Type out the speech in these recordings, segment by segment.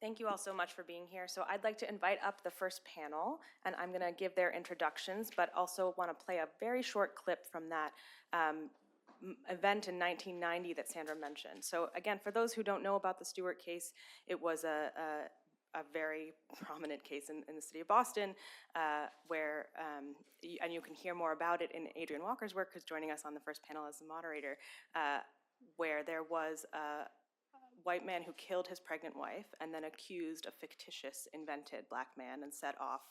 Thank you all so much for being here. So I'd like to invite up the first panel, and I'm going to give their introductions, but also want to play a very short clip from that event in 1990 that Sandra mentioned. So again, for those who don't know about the Stewart case, it was a very prominent case in the city of Boston, where, and you can hear more about it in Adrian Walker's work, who's joining us on the first panel as the moderator, where there was a white man who killed his pregnant wife and then accused a fictitious invented black man and set off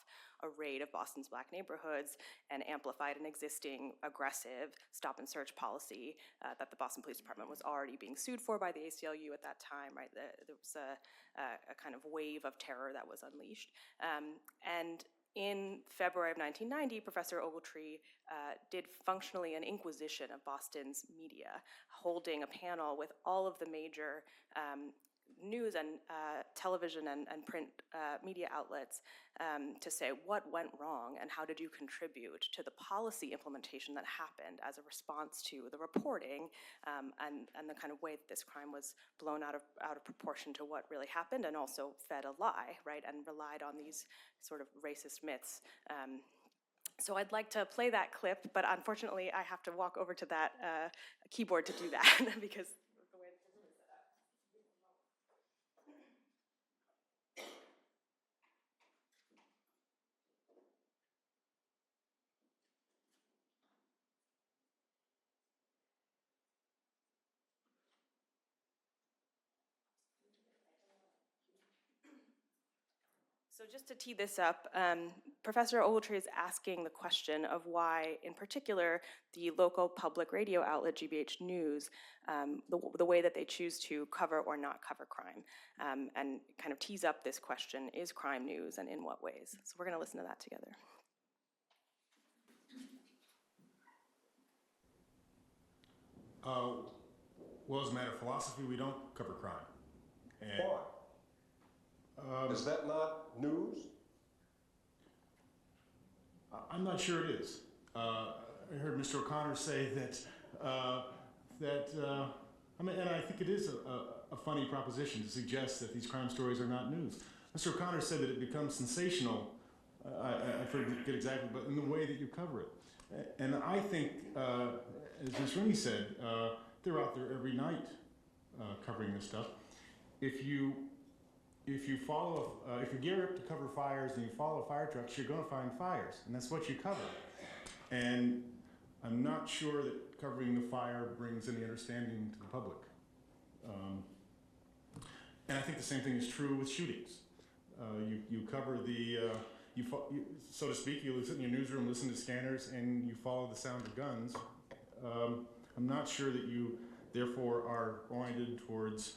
a raid of Boston's black neighborhoods and amplified an existing aggressive stop and search policy that the Boston Police Department was already being sued for by the ACLU at that time, right? There was a kind of wave of terror that was unleashed. And in February of 1990, Professor Ogletree did functionally an inquisition of Boston's media, holding a panel with all of the major news and television and print media outlets to say what went wrong and how did you contribute to the policy implementation that happened as a response to the reporting and the kind of way that this crime was blown out of proportion to what really happened, and also fed a lie, right, and relied on these sort of racist myths. So I'd like to play that clip, but unfortunately I have to walk over to that keyboard to do that because the way the room is set up. So just to tee this up, Professor Ogletree is asking the question of why, in particular, the local public radio outlet GBH News, the way that they choose to cover or not cover crime, and kind of tease up this question, is crime news and in what ways? So we're going to listen to that together. Well, as a matter of philosophy, we don't cover crime. And why? Is that not news? I'm not sure it is. I heard Mr. O'Connor say that, I mean, and I think it is a funny proposition to suggest that these crime stories are not news. Mr. O'Connor said that it becomes sensational, I forget exactly, but in the way that you cover it. And I think, as Ms. Rooney said, they're out there every night covering this stuff. If you follow, if you gear up to cover fires and you follow fire trucks, you're going to find fires, and that's what you cover. And I'm not sure that covering the fire brings any understanding to the public. And I think the same thing is true with shootings. You cover the, so to speak, you sit in your newsroom, listen to scanners, and you follow the sound of guns. I'm not sure that you, therefore, are oriented towards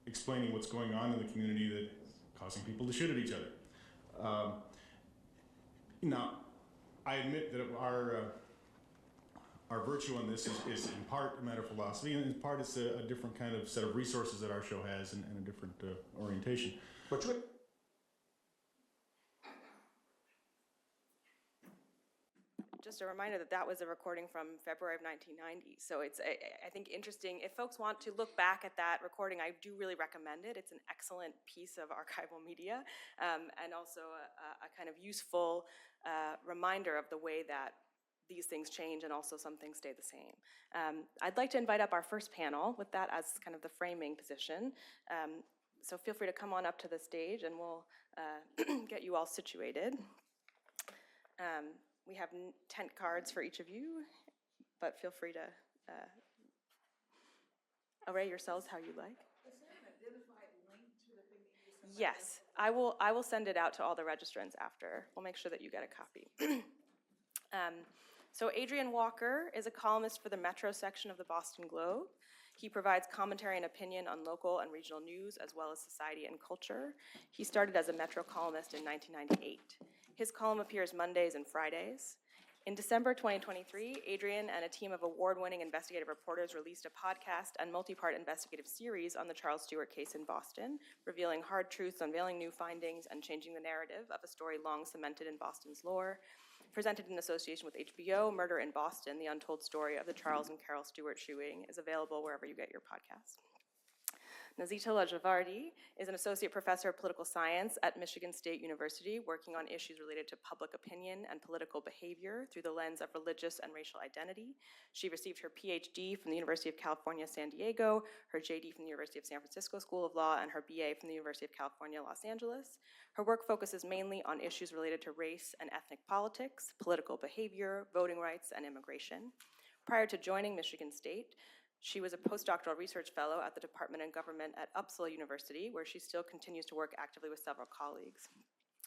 explaining what's going on in the community that's causing people to shoot at each other. Now, I admit that our virtue on this is in part a matter of philosophy, and in part it's a different kind of set of resources that our show has and a different orientation. But you Just a reminder that that was a recording from February of 1990. So it's, I think, interesting. If folks want to look back at that recording, I do really recommend it. It's an excellent piece of archival media, and also a kind of useful reminder of the way that these things change and also some things stay the same. I'd like to invite up our first panel with that as kind of the framing position. So feel free to come on up to the stage and we'll get you all situated. We have tent cards for each of you, but feel free to array yourselves how you like. Is there an identified link to the thing that you sent? Yes, I will send it out to all the registrants after. We'll make sure that you get a copy. So Adrian Walker is a columnist for the Metro section of the Boston Globe. He provides commentary and opinion on local and regional news as well as society and culture. He started as a Metro columnist in 1998. His column appears Mondays and Fridays. In December 2023, Adrian and a team of award-winning investigative reporters released a podcast and multi-part investigative series on the Charles Stewart case in Boston, revealing hard truths, unveiling new findings, and changing the narrative of a story long cemented in Boston's lore. Presented in association with HBO, Murder in Boston, the untold story of the Charles and Carol Stewart shooting is available wherever you get your podcasts. Nazita Lajevardi is an associate professor of political science at Michigan State University, working on issues related to public opinion and political behavior through the lens of religious and racial identity. She received her PhD from the University of California, San Diego, her JD from the University of San Francisco School of Law, and her BA from the University of California, Los Angeles. Her work focuses mainly on issues related to race and ethnic politics, political behavior, voting rights, and immigration. Prior to joining Michigan State, she was a postdoctoral research fellow at the Department of Government at Uppsala University, where she still continues to work actively with several colleagues.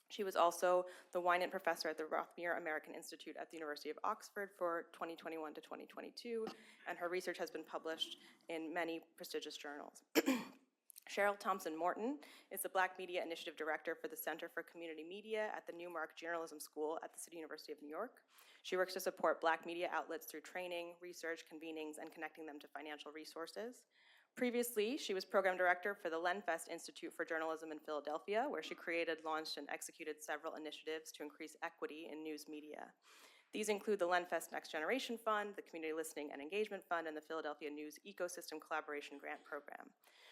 She was also the Winant Professor at the Rothmere American Institute at the University of Oxford for 2021 to 2022, and her research has been published in many prestigious journals. Cheryl Thompson-Morton is the Black Media Initiative Director for the Center for Community Media at the Newmark Journalism School at the City University of New York. She works to support Black media outlets through training, research, convenings, and connecting them to financial resources. Previously, she was Program Director for the Lenfest Institute for Journalism in Philadelphia, where she created, launched, and executed several initiatives to increase equity in news media. These include the Lenfest Next Generation Fund, the Community Listening and Engagement Fund, and the Philadelphia News Ecosystem Collaboration Grant Program.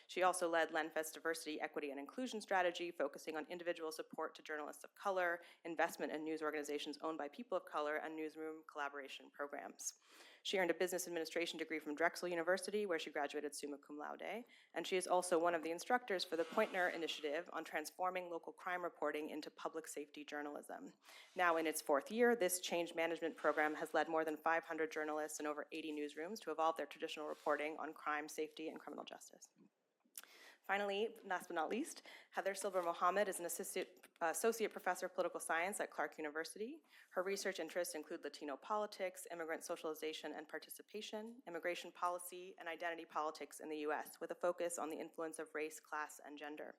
She also led Lenfest Diversity, Equity, and Inclusion Strategy, focusing on individual support to journalists of color, investment in news organizations owned by people of color, and newsroom collaboration programs. She earned a business administration degree from Drexel University, where she graduated summa cum laude, and she is also one of the instructors for the Poynter Initiative on transforming local crime reporting into public safety journalism. Now in its 4th year, this change management program has led more than 500 journalists and over 80 newsrooms to evolve their traditional reporting on crime, safety, and criminal justice. Finally, last but not least, Heather Silber Mohamed is an associate professor of political science at Clark University. Her research interests include Latino politics, immigrant socialization and participation, immigration policy, and identity politics in the US, with a focus on the influence of race, class, and gender.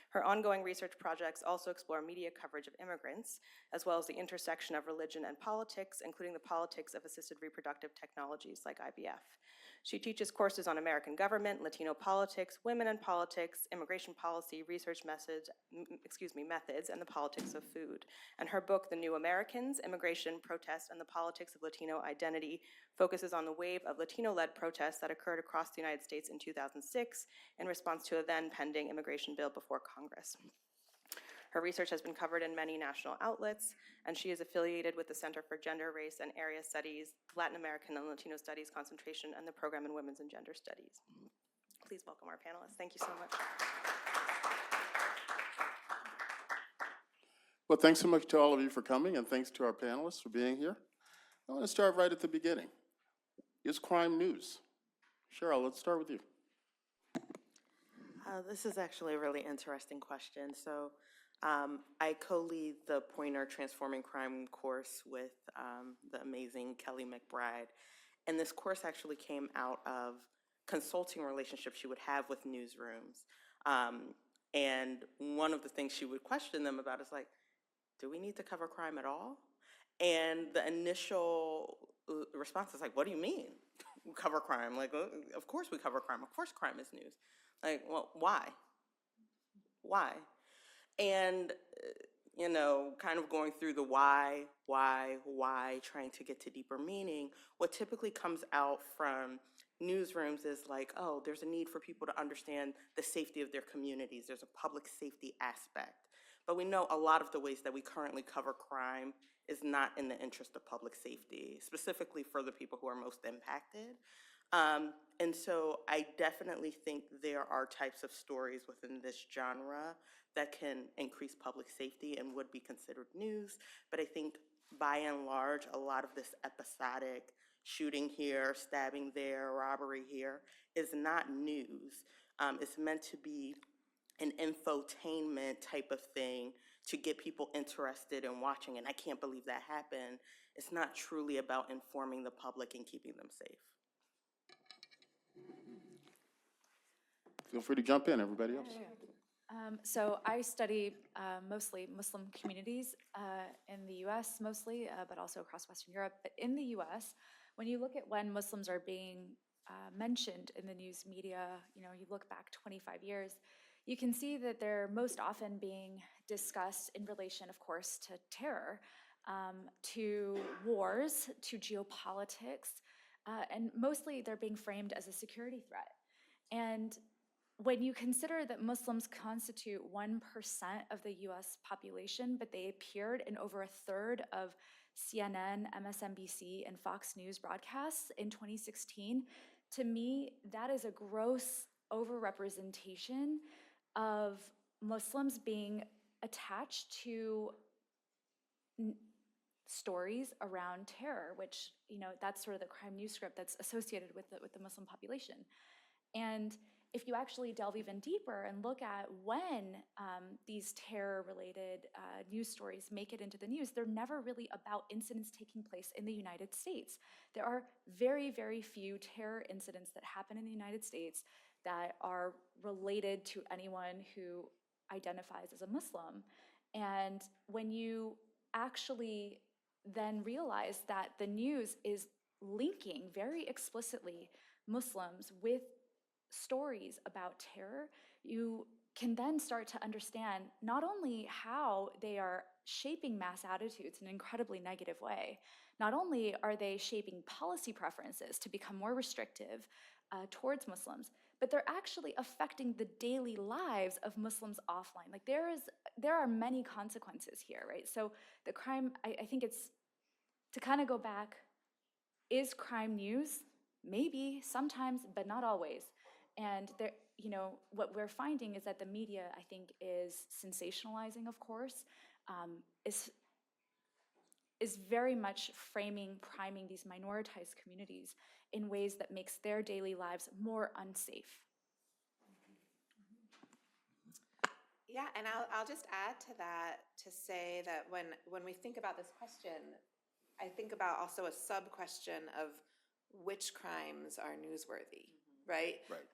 Her ongoing research projects also explore media coverage of immigrants, as well as the intersection of religion and politics, including the politics of assisted reproductive technologies like IVF. She teaches courses on American government, Latino politics, women in politics, immigration policy, research methods, and the politics of food. And her book, The New Americans, Immigration, Protest, and the Politics of Latino Identity, focuses on the wave of Latino-led protests that occurred across the United States in 2006 in response to a then pending immigration bill before Congress. Her research has been covered in many national outlets, and she is affiliated with the Center for Gender, Race, and Area Studies, Latin American and Latino Studies Concentration, and the Program in Women's and Gender Studies. Please welcome our panelists. Thank you so much. Well, thanks so much to all of you for coming, and thanks to our panelists for being here. I want to start right at the beginning. Is crime news? Cheryl, let's start with you. This is actually a really interesting question. So I co-lead the Poynter Transforming Crime course with the amazing Kelly McBride. And this course actually came out of consulting relationships she would have with newsrooms. And one of the things she would question them about is like, do we need to cover crime at all? And the initial response is like, what do you mean? We cover crime? Like, of course we cover crime. Of course crime is news. Like, well, why? Why? And, you know, kind of going through the why, trying to get to deeper meaning, what typically comes out from newsrooms is like, oh, there's a need for people to understand the safety of their communities. There's a public safety aspect. But we know a lot of the ways that we currently cover crime is not in the interest of public safety, specifically for the people who are most impacted. And so I definitely think there are types of stories within this genre that can increase public safety and would be considered news. But I think by and large, a lot of this episodic shooting here, stabbing there, robbery here is not news. It's meant to be an infotainment type of thing to get people interested in watching, and I can't believe that happened. It's not truly about informing the public and keeping them safe. Feel free to jump in, everybody else. So I study mostly Muslim communities in the US mostly, but also across Western Europe. But in the US, when you look at when Muslims are being mentioned in the news media, you know, you look back 25 years, you can see that they're most often being discussed in relation, of course, to terror, to wars, to geopolitics, and mostly they're being framed as a security threat. And when you consider that Muslims constitute 1% of the US population, but they appeared in over a third of CNN, MSNBC, and Fox News broadcasts in 2016, to me, that is a gross overrepresentation of Muslims being attached to stories around terror, which, that's sort of the crime news script that's associated with the Muslim population. And if you actually delve even deeper and look at when these terror-related news stories make it into the news, they're never really about incidents taking place in the United States. There are very, very few terror incidents that happen in the United States that are related to anyone who identifies as a Muslim. And when you actually then realize that the news is linking very explicitly Muslims with stories about terror, you can then start to understand not only how they are shaping mass attitudes in an incredibly negative way, not only are they shaping policy preferences to become more restrictive towards Muslims, but they're actually affecting the daily lives of Muslims offline. Like there are many consequences here, right? So the crime, I think it's, to kind of go back, is crime news? Maybe, sometimes, but not always. And there, what we're finding is that the media, I think, is sensationalizing, of course, is very much priming these minoritized communities in ways that makes their daily lives more unsafe. Yeah, and I'll just add to that to say that when we think about this question, I think about also a sub-question of which crimes are newsworthy, right? Right.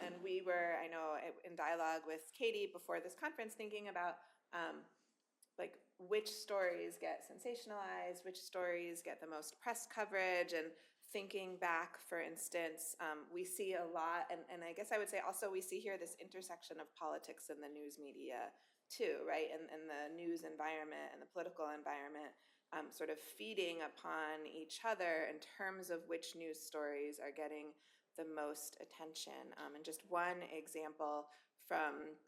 And we were, I know, in dialogue with Katie before this conference, thinking about like which stories get sensationalized, which stories get the most press coverage, and thinking back, for instance, we see a lot, and I guess I would say also we see here this intersection of politics and the news media too, right? And the news environment and the political environment sort of feeding upon each other in terms of which news stories are getting the most attention. And just one example from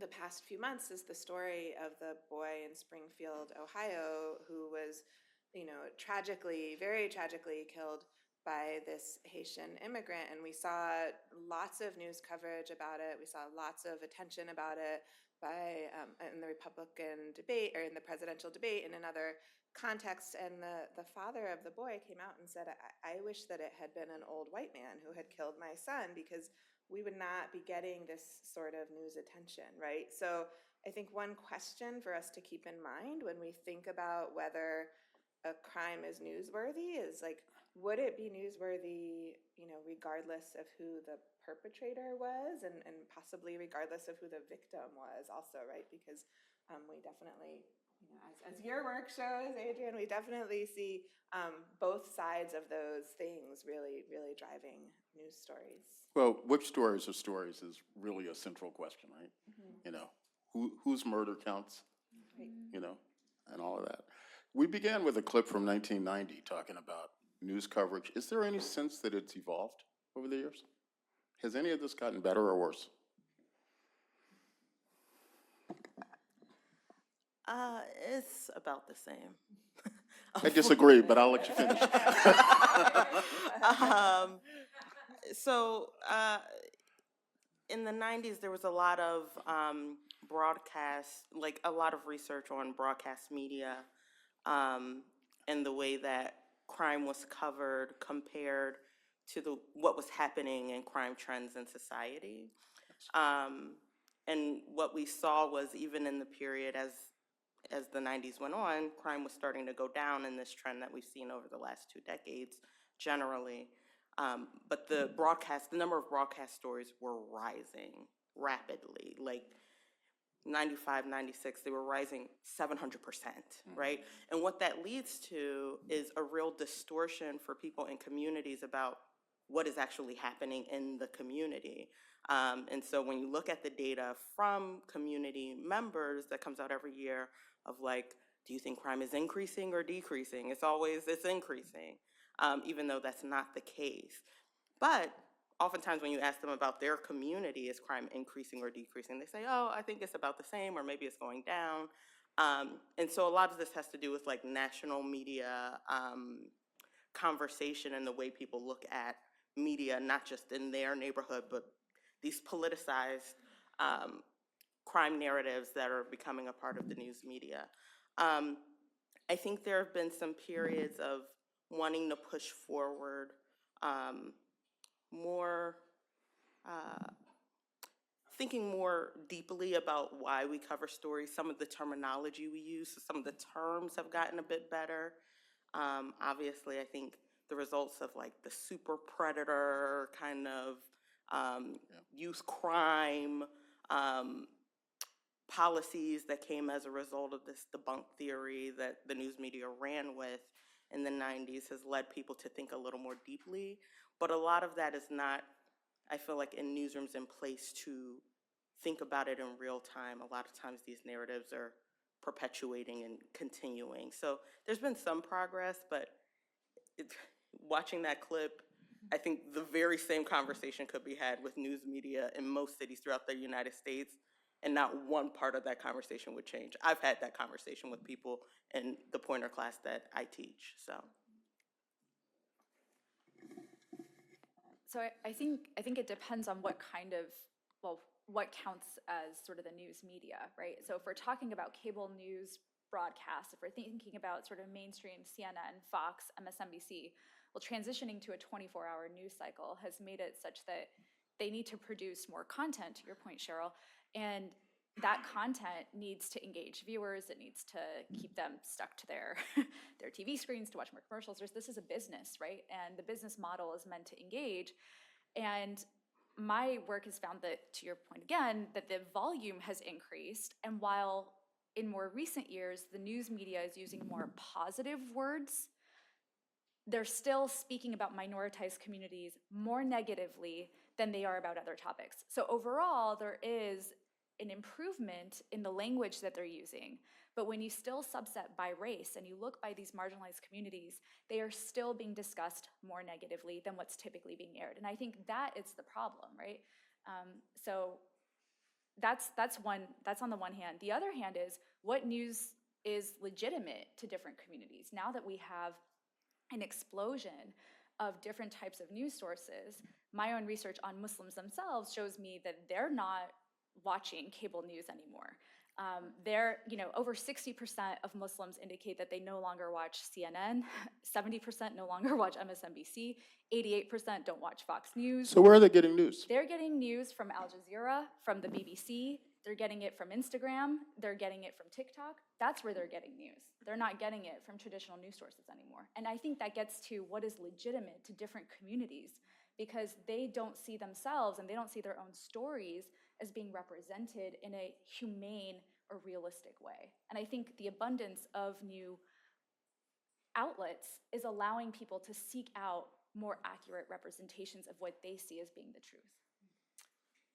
the past few months is the story of the boy in Springfield, Ohio, who was, tragically, very tragically killed by this Haitian immigrant. And we saw lots of news coverage about it. We saw lots of attention about it in the Republican debate, or in the presidential debate, and in other contexts. And the father of the boy came out and said, I wish that it had been an old white man who had killed my son, because we would not be getting this sort of news attention, right? So I think one question for us to keep in mind when we think about whether a crime is newsworthy is like, would it be newsworthy, regardless of who the perpetrator was, and possibly regardless of who the victim was also, right? Because we definitely, as your work shows, Adrian, we definitely see both sides of those things really, really driving news stories. Well, which stories are stories is really a central question, right? Mm-hmm. Whose murder counts, Right. And all of that. We began with a clip from 1990 talking about news coverage. Is there any sense that it's evolved over the years? Has any of this gotten better or worse? It's about the same. I disagree, but I'll let you finish. So in the 90s, there was a lot of broadcast, like a lot of research on broadcast media and the way that crime was covered compared to what was happening in crime trends in society. And what we saw was, even in the period as the 90s went on, crime was starting to go down in this trend that we've seen over the last 2 decades generally. But the number of broadcast stories were rising rapidly. Like 95, 96, they were rising 700%, right? And what that leads to is a real distortion for people in communities about what is actually happening in the community. And so when you look at the data from community members that comes out every year of like, do you think crime is increasing or decreasing? It's increasing, even though that's not the case. But oftentimes when you ask them about their community, is crime increasing or decreasing? They say, oh, I think it's about the same, or maybe it's going down. And so a lot of this has to do with like national media conversation and the way people look at media, not just in their neighborhood, but these politicized crime narratives that are becoming a part of the news media. I think there have been some periods of wanting to push forward more, thinking more deeply about why we cover stories, some of the terminology we use, so some of the terms have gotten a bit better. Obviously, I think the results of like the super predator kind of youth crime policies that came as a result of this debunk theory that the news media ran with in the 90s has led people to think a little more deeply. But a lot of that is not, I feel like, in newsrooms in place to think about it in real time. A lot of times these narratives are perpetuating and continuing. So there's been some progress, but watching that clip, I think the very same conversation could be had with news media in most cities throughout the United States, and not one part of that conversation would change. I've had that conversation with people in the pointer class that I teach, so. So I think it depends on what kind of, well, what counts as sort of the news media, right? So if we're talking about cable news broadcasts, if we're thinking about sort of mainstream CNN, Fox, MSNBC, well, transitioning to a 24-hour news cycle has made it such that they need to produce more content, to your point, Cheryl, and that content needs to engage viewers. It needs to keep them stuck to their their TV screens to watch more commercials. This is a business, right? And the business model is meant to engage. And my work has found that, to your point again, that the volume has increased. And while in more recent years, the news media is using more positive words, they're still speaking about minoritized communities more negatively than they are about other topics. So overall, there is an improvement in the language that they're using. But when you still subset by race and you look by these marginalized communities, they are still being discussed more negatively than what's typically being aired. And I think that is the problem, right? So that's on the one hand. The other hand is what news is legitimate to different communities. Now that we have an explosion of different types of news sources, my own research on Muslims themselves shows me that they're not watching cable news anymore. Over 60% of Muslims indicate that they no longer watch CNN, 70% no longer watch MSNBC, 88% don't watch Fox News. So where are they getting news? They're getting news from Al Jazeera, from the BBC, they're getting it from Instagram, they're getting it from TikTok. That's where they're getting news. They're not getting it from traditional news sources anymore. And I think that gets to what is legitimate to different communities, because they don't see themselves and they don't see their own stories as being represented in a humane or realistic way. And I think the abundance of new outlets is allowing people to seek out more accurate representations of what they see as being the truth.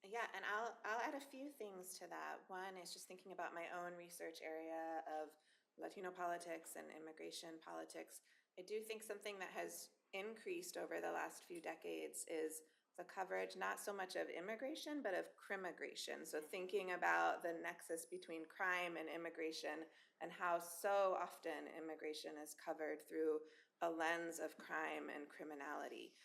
Yeah, and I'll add a few things to that. One is just thinking about my own research area of Latino politics and immigration politics. I do think something that has increased over the last few decades is the coverage, not so much of immigration, but of crimmigration. So thinking about the nexus between crime and immigration and how so often immigration is covered through a lens of crime and criminality.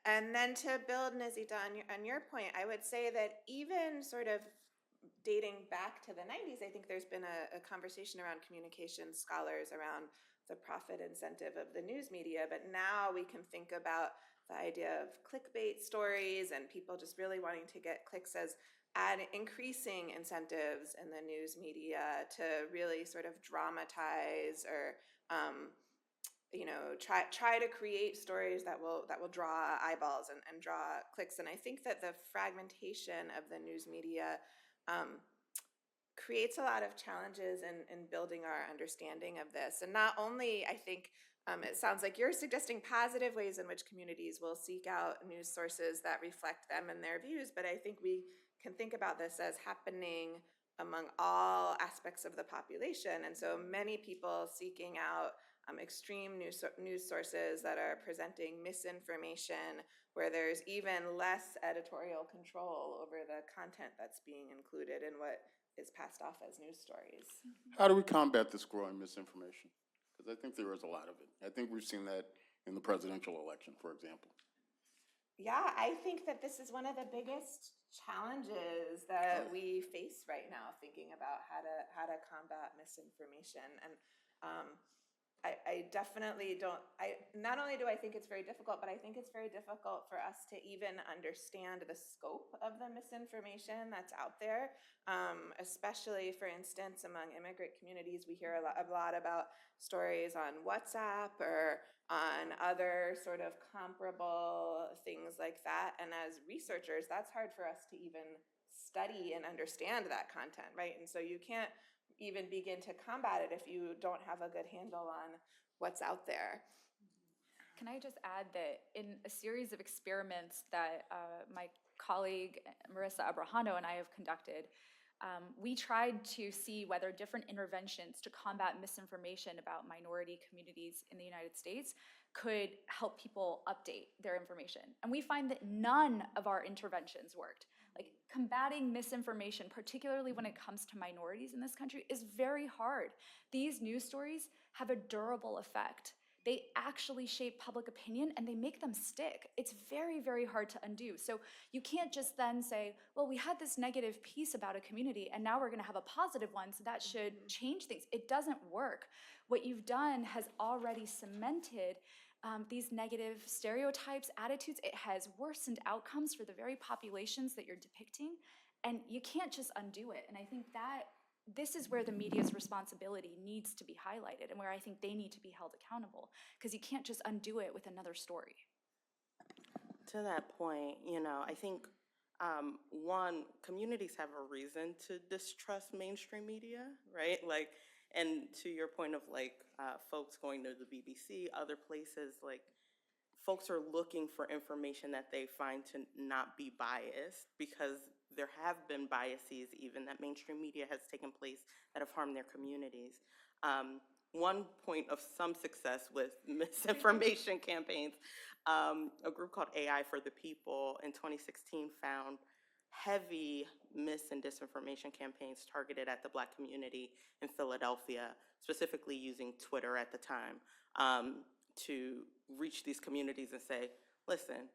And then to build, Nazita, on your point, I would say that even sort of dating back to the 90s, I think there's been a conversation around communication scholars around the profit incentive of the news media, but now we can think about the idea of clickbait stories and people just really wanting to get clicks as increasing incentives in the news media to really sort of dramatize or try to create stories that will draw eyeballs and draw clicks. And I think that the fragmentation of the news media creates a lot of challenges in building our understanding of this. And not only, I think, it sounds like you're suggesting positive ways in which communities will seek out news sources that reflect them and their views, but I think we can think about this as happening among all aspects of the population. And so many people seeking out extreme news sources that are presenting misinformation, where there's even less editorial control over the content that's being included in what is passed off as news stories. How do we combat this growing misinformation? Because I think there is a lot of it. I think we've seen that in the presidential election, for example. Yeah, I think that this is one of the biggest challenges that we face right now, thinking about how to combat misinformation. And I definitely don't, not only do I think it's very difficult, but I think it's very difficult for us to even understand the scope of the misinformation that's out there, especially, for instance, among immigrant communities. We hear a lot about stories on WhatsApp or on other sort of comparable things like that. And as researchers, that's hard for us to even study and understand that content, right? And so you can't even begin to combat it if you don't have a good handle on what's out there. Can I just add that in a series of experiments that my colleague Marissa Abrahano and I have conducted, we tried to see whether different interventions to combat misinformation about minority communities in the United States could help people update their information. And we find that none of our interventions worked. Like, combating misinformation, particularly when it comes to minorities in this country, is very hard. These news stories have a durable effect. They actually shape public opinion and they make them stick. It's very, very hard to undo. So you can't just then say, well, we had this negative piece about a community and now we're going to have a positive one, so that should change things. It doesn't work. What you've done has already cemented these negative stereotypes, attitudes. It has worsened outcomes for the very populations that you're depicting, and you can't just undo it. And I think that this is where the media's responsibility needs to be highlighted and where I think they need to be held accountable, because you can't just undo it with another story. To that point, I think one, communities have a reason to distrust mainstream media, right? Like, and to your point of folks going to the BBC, other places, folks are looking for information that they find to not be biased, because there have been biases even that mainstream media has taken place that have harmed their communities. One point of some success with misinformation campaigns, a group called AI for the People in 2016 found heavy mis- and disinformation campaigns targeted at the Black community in Philadelphia, specifically using Twitter at the time, to reach these communities and say, listen,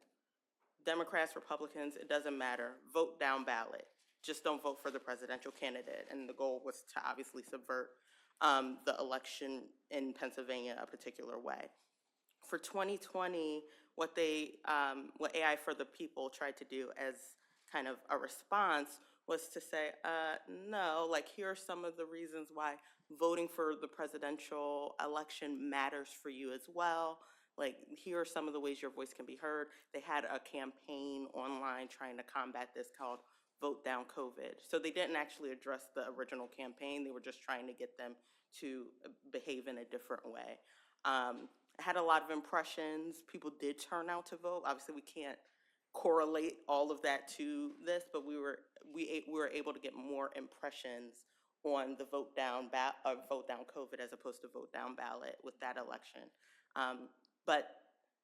Democrats, Republicans, it doesn't matter, vote down ballot. Just don't vote for the presidential candidate. And the goal was to obviously subvert the election in Pennsylvania a particular way. For 2020, what AI for the People tried to do as kind of a response was to say, no, here are some of the reasons why voting for the presidential election matters for you as well. Here are some of the ways your voice can be heard. They had a campaign online trying to combat this called Vote Down COVID. So they didn't actually address the original campaign. They were just trying to get them to behave in a different way. It had a lot of impressions. People did turn out to vote. Obviously, we can't correlate all of that to this, but we were able to get more impressions on the vote down COVID as opposed to vote down ballot with that election. But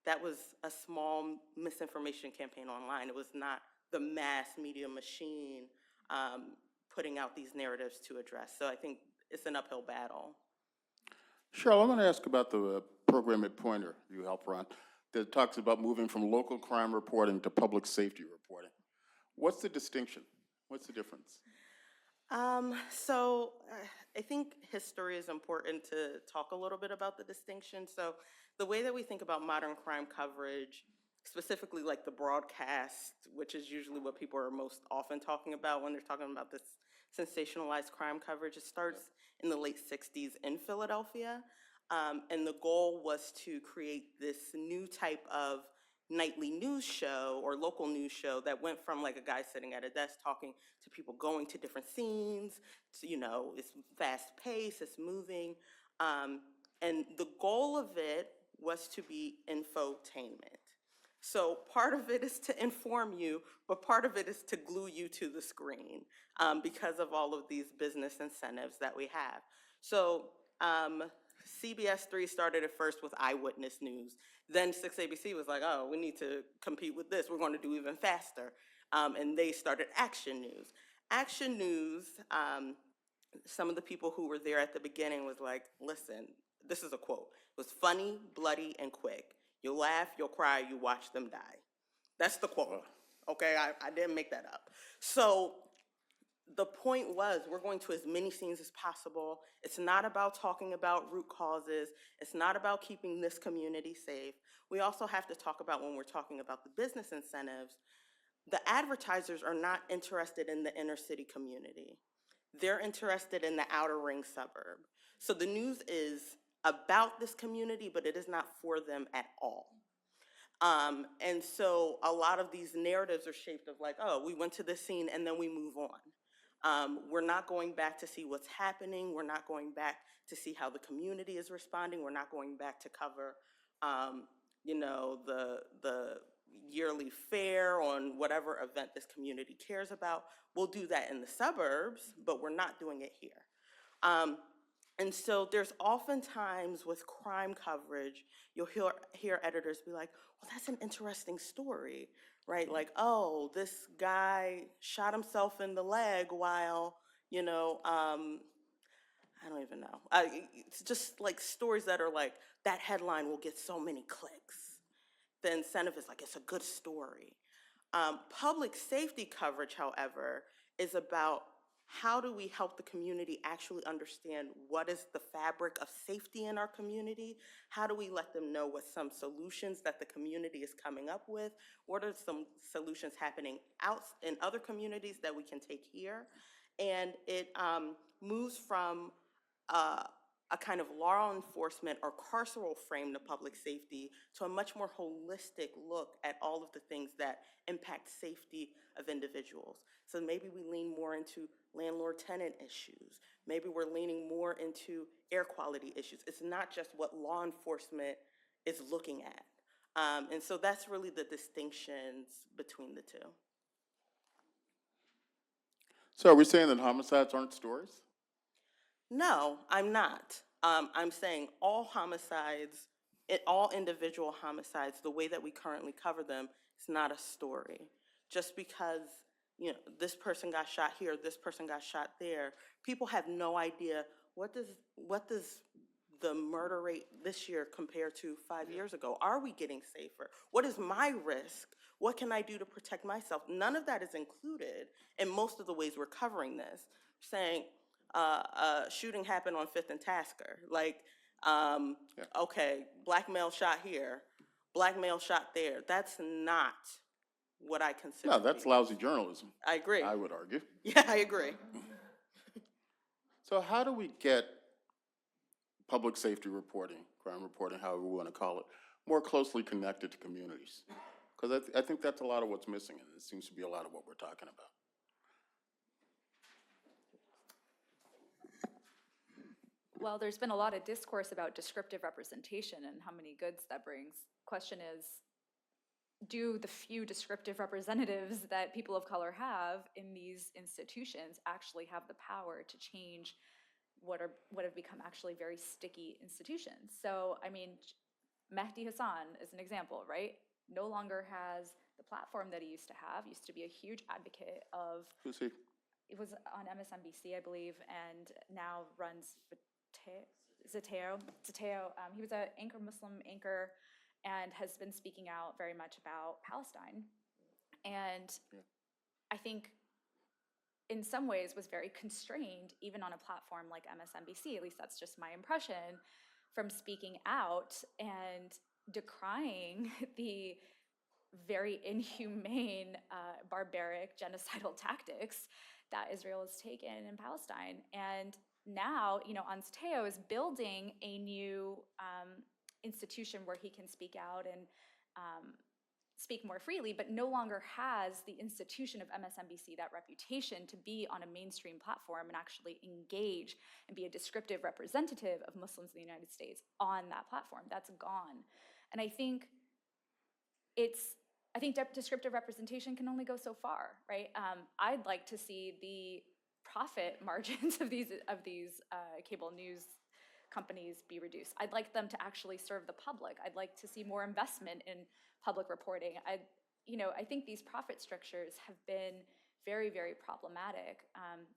that was a small misinformation campaign online. It was not the mass media machine putting out these narratives to address. So I think it's an uphill battle. Cheryl, I want to ask about the program at Poynter you help run that talks about moving from local crime reporting to public safety reporting. What's the distinction? What's the difference? So I think history is important to talk a little bit about the distinction. So the way that we think about modern crime coverage, specifically the broadcast, which is usually what people are most often talking about when they're talking about this sensationalized crime coverage, it starts in the late 60s in Philadelphia. And the goal was to create this new type of nightly news show or local news show that went from a guy sitting at a desk talking to people going to different scenes. To, it's fast paced, it's moving. And the goal of it was to be infotainment. So part of it is to inform you, but part of it is to glue you to the screen because of all of these business incentives that we have. So CBS 3 started at first with eyewitness news. Then 6 ABC was like, oh, we need to compete with this. We're going to do even faster. And they started Action News. Action News, some of the people who were there at the beginning was like, listen, this is a quote. It was funny, bloody, and quick. You'll laugh, you'll cry, you watch them die. That's the quote. Okay, I didn't make that up. So the point was, we're going to as many scenes as possible. It's not about talking about root causes. It's not about keeping this community safe. We also have to talk about, when we're talking about the business incentives, the advertisers are not interested in the inner city community. They're interested in the outer ring suburb. So the news is about this community, but it is not for them at all. And so a lot of these narratives are shaped of like, oh, we went to this scene and then we move on. We're not going back to see what's happening. We're not going back to see how the community is responding. We're not going back to cover, you know, the yearly fair on whatever event this community cares about. We'll do that in the suburbs, but we're not doing it here. And so there's oftentimes with crime coverage, you'll hear editors be like, well, that's an interesting story, right? Like, oh, this guy shot himself in the leg while, you know, I don't even know. It's just like stories that are like, that headline will get so many clicks. The incentive is like, it's a good story. Public safety coverage, however, is about how do we help the community actually understand what is the fabric of safety in our community? How do we let them know what some solutions that the community is coming up with? What are some solutions happening out in other communities that we can take here? And it moves from a kind of law enforcement or carceral frame to public safety to a much more holistic look at all of the things that impact safety of individuals. So maybe we lean more into landlord-tenant issues. Maybe we're leaning more into air quality issues. It's not just what law enforcement is looking at. And so that's really the distinctions between the two. So are we saying that homicides aren't stories? No, I'm not. I'm saying all homicides, all individual homicides, the way that we currently cover them, is not a story. Just because, you know, this person got shot here, this person got shot there, people have no idea what does the murder rate this year compare to 5 years ago? Are we getting safer? What is my risk? What can I do to protect myself? None of that is included in most of the ways we're covering this. Saying, shooting happened on 5th and Tasker. Like, okay, black male shot here, black male shot there. That's not what I consider. No, that's lousy journalism. I agree. I would argue. Yeah, I agree. So how do we get public safety reporting, crime reporting, however we want to call it, more closely connected to communities? Because I think that's a lot of what's missing, and it seems to be a lot of what we're talking about. Well, there's been a lot of discourse about descriptive representation and how many goods that brings. Question is, do the few descriptive representatives that people of color have in these institutions actually have the power to change what have become actually very sticky institutions? So, I mean, Mehdi Hassan is an example, right? No longer has the platform that he used to have. Used to be a huge advocate of. Who's he? It was on MSNBC, I believe, and now runs Zateo. He was an Muslim anchor, and has been speaking out very much about Palestine. And I think in some ways was very constrained, even on a platform like MSNBC, at least that's just my impression, from speaking out and decrying the very inhumane, barbaric, genocidal tactics that Israel has taken in Palestine. And now, you know, Zateo is building a new institution where he can speak out and speak more freely, but no longer has the institution of MSNBC, that reputation to be on a mainstream platform and actually engage and be a descriptive representative of Muslims in the United States on that platform. That's gone. And I think descriptive representation can only go so far, right? I'd like to see the profit margins of these cable news companies be reduced. I'd like them to actually serve the public. I'd like to see more investment in public reporting. I think these profit structures have been very, very problematic.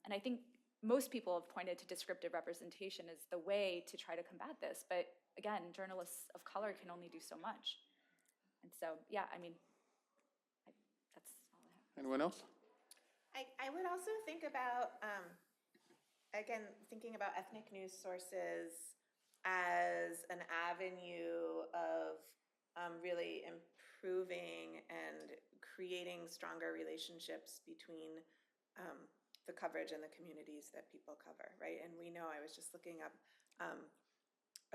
And I think most people have pointed to descriptive representation as the way to try to combat this. But again, journalists of color can only do so much. And so, yeah, I mean, that's all I have. Anyone else? I would also think about, again, thinking about ethnic news sources as an avenue of really improving and creating stronger relationships between the coverage and the communities that people cover, right? And we know, I was just looking up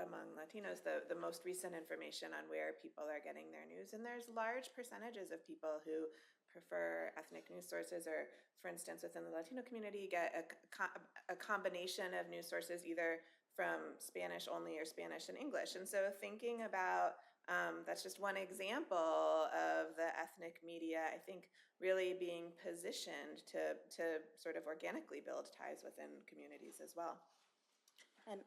among Latinos, the most recent information on where people are getting their news. And there's large percentages of people who prefer ethnic news sources, or for instance, within the Latino community, get a combination of news sources either from Spanish only or Spanish and English. And so thinking about, that's just one example of the ethnic media, I think, really being positioned to sort of organically build ties within communities as well. And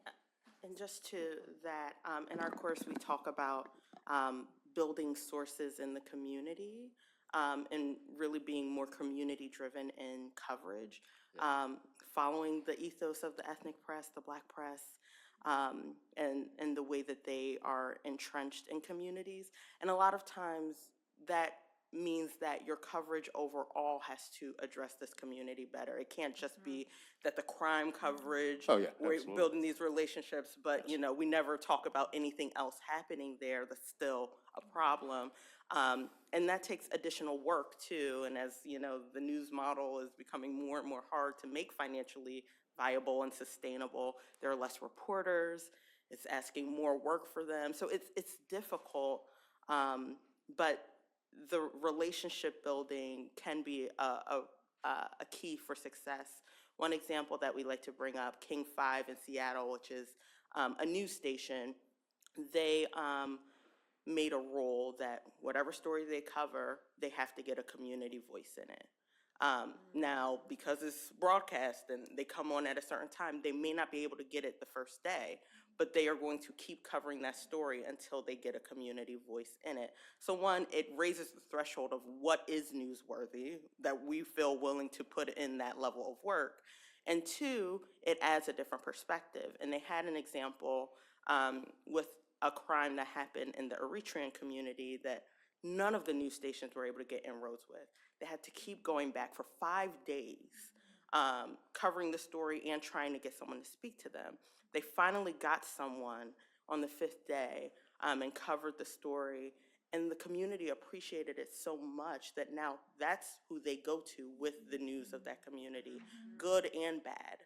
just to that, in our course, we talk about building sources in the community and really being more community-driven in coverage, following the ethos of the ethnic press, the Black press, and the way that they are entrenched in communities. And a lot of times that means that your coverage overall has to address this community better. It can't just be that the crime coverage, we're building these relationships, but we never talk about anything else happening there that's still a problem. And that takes additional work too. And as the news model is becoming more and more hard to make financially viable and sustainable, there are less reporters. It's asking more work for them. So it's difficult, but the relationship building can be a key for success. One example that we like to bring up, King 5 in Seattle, which is a news station, they made a rule that whatever story they cover, they have to get a community voice in it. Now, because it's broadcast and they come on at a certain time, they may not be able to get it the first day, but they are going to keep covering that story until they get a community voice in it. So one, it raises the threshold of what is newsworthy, that we feel willing to put in that level of work. And two, it adds a different perspective. And they had an example with a crime that happened in the Eritrean community that none of the news stations were able to get inroads with. They had to keep going back for 5 days, covering the story and trying to get someone to speak to them. They finally got someone on the 5th day and covered the story, and the community appreciated it so much that now that's who they go to with the news of that community, good and bad.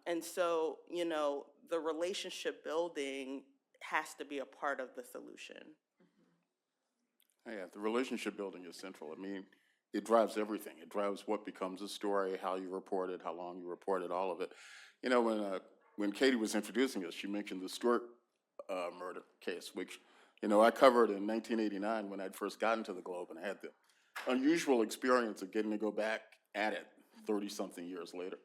And so, the relationship building has to be a part of the solution. Yeah, the relationship building is central. I mean, it drives everything. It drives what becomes a story, how you report it, how long you report it, all of it. When Katie was introducing us, she mentioned the Stewart murder case, which, I covered in 1989 when I'd first gotten to the Globe, and I had the unusual experience of getting to go back at it 30-something years later.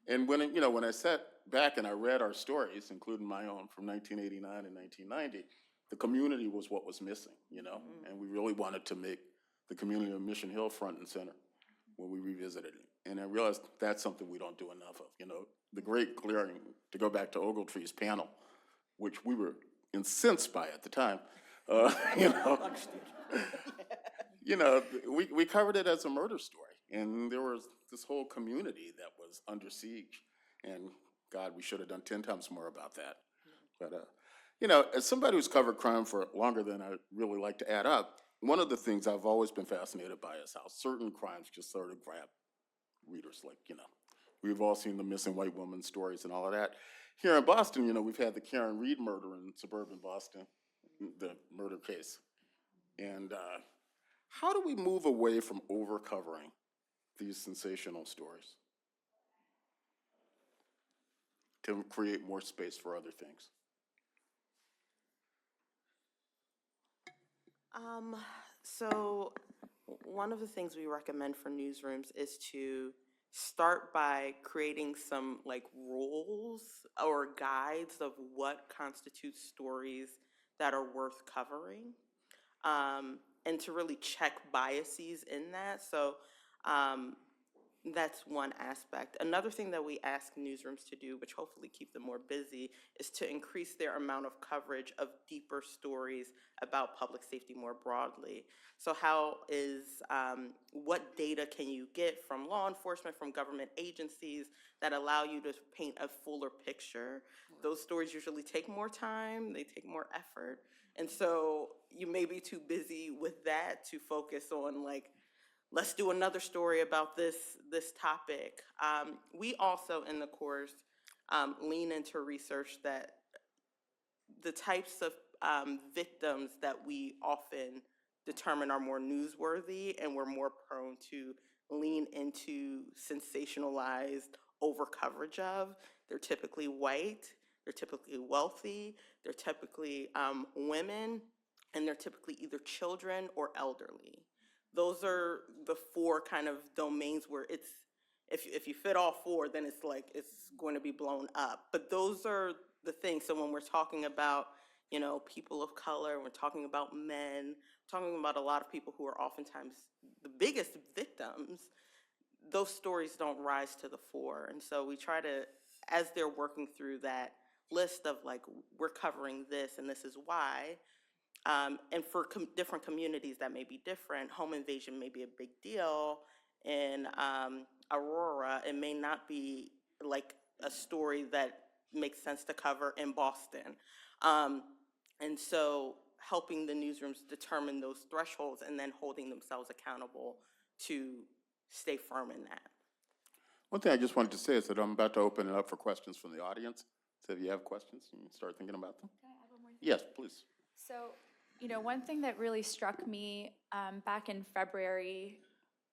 And when I sat back and I read our stories, including my own from 1989 and 1990, the community was what was missing, and we really wanted to make the community of Mission Hill front and center when we revisited it. And I realized that's something we don't do enough of, the great clearing, to go back to Ogletree's panel, which we were incensed by at the time, we covered it as a murder story, and there was this whole community that was under siege, and God, we should have done 10 times more about that. But, as somebody who's covered crime for longer than I really like to add up, one of the things I've always been fascinated by is how certain crimes just sort of grab readers. Like, we've all seen the missing white woman stories and all of that. Here in Boston, we've had the Karen Reed murder in suburban Boston, the murder case. And how do we move away from over-covering these sensational stories to create more space for other things? So one of the things we recommend for newsrooms is to start by creating some like rules or guides of what constitutes stories that are worth covering, and to really check biases in that. So that's one aspect. Another thing that we ask newsrooms to do, which hopefully keep them more busy, is to increase their amount of coverage of deeper stories about public safety more broadly. So what data can you get from law enforcement, from government agencies that allow you to paint a fuller picture? Those stories usually take more time, they take more effort. And so you may be too busy with that to focus on like, let's do another story about this topic. We also in the course lean into research that the types of victims that we often determine are more newsworthy and we're more prone to lean into sensationalized over coverage of. They're typically white, they're typically wealthy, they're typically women, and they're typically either children or elderly. Those are the four kind of domains where it's, if you fit all four, then it's like it's going to be blown up. But those are the things. So when we're talking about, you know, people of color, we're talking about men, talking about a lot of people who are oftentimes the biggest victims, those stories don't rise to the fore. And so we try to, as they're working through that list of like, we're covering this and this is why, and for different communities that may be different, home invasion may be a big deal. In Aurora, it may not be like a story that makes sense to cover in Boston. And so helping the newsrooms determine those thresholds and then holding themselves accountable to stay firm in that. One thing I just wanted to say is that I'm about to open it up for questions from the audience. So if you have questions, you can start thinking about them. Can I add one more thing? Yes, please. So, you know, one thing that really struck me back in February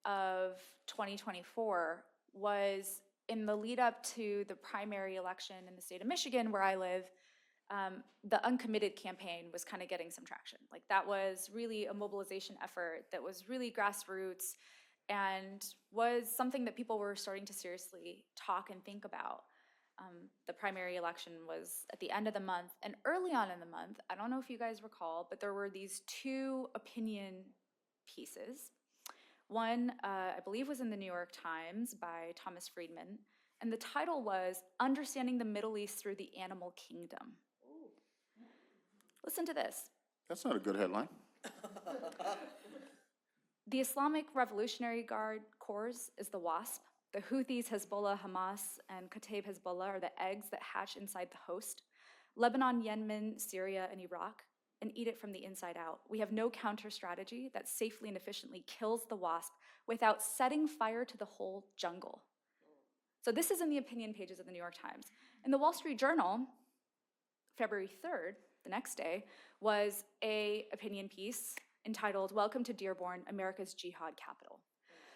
of 2024 was in the lead up to the primary election in the state of Michigan, where I live, the Uncommitted campaign was kind of getting some traction. Like that was really a mobilization effort that was really grassroots and was something that people were starting to seriously talk and think about. The primary election was at the end of the month, and early on in the month, I don't know if you guys recall, but there were these two opinion pieces. One, I believe, was in the New York Times by Thomas Friedman, and the title was Understanding the Middle East Through the Animal Kingdom. Ooh. Listen to this. That's not a good headline. The Islamic Revolutionary Guard Corps is the WASP. The Houthis, Hezbollah, Hamas, and Kataib Hezbollah are the eggs that hatch inside the host. Lebanon, Yemen, Syria, and Iraq, and eat it from the inside out. We have no counter strategy that safely and efficiently kills the wasp without setting fire to the whole jungle. So this is in the opinion pages of the New York Times. In the Wall Street Journal, February 3rd, the next day, was an opinion piece entitled, Welcome to Dearborn, America's Jihad Capital.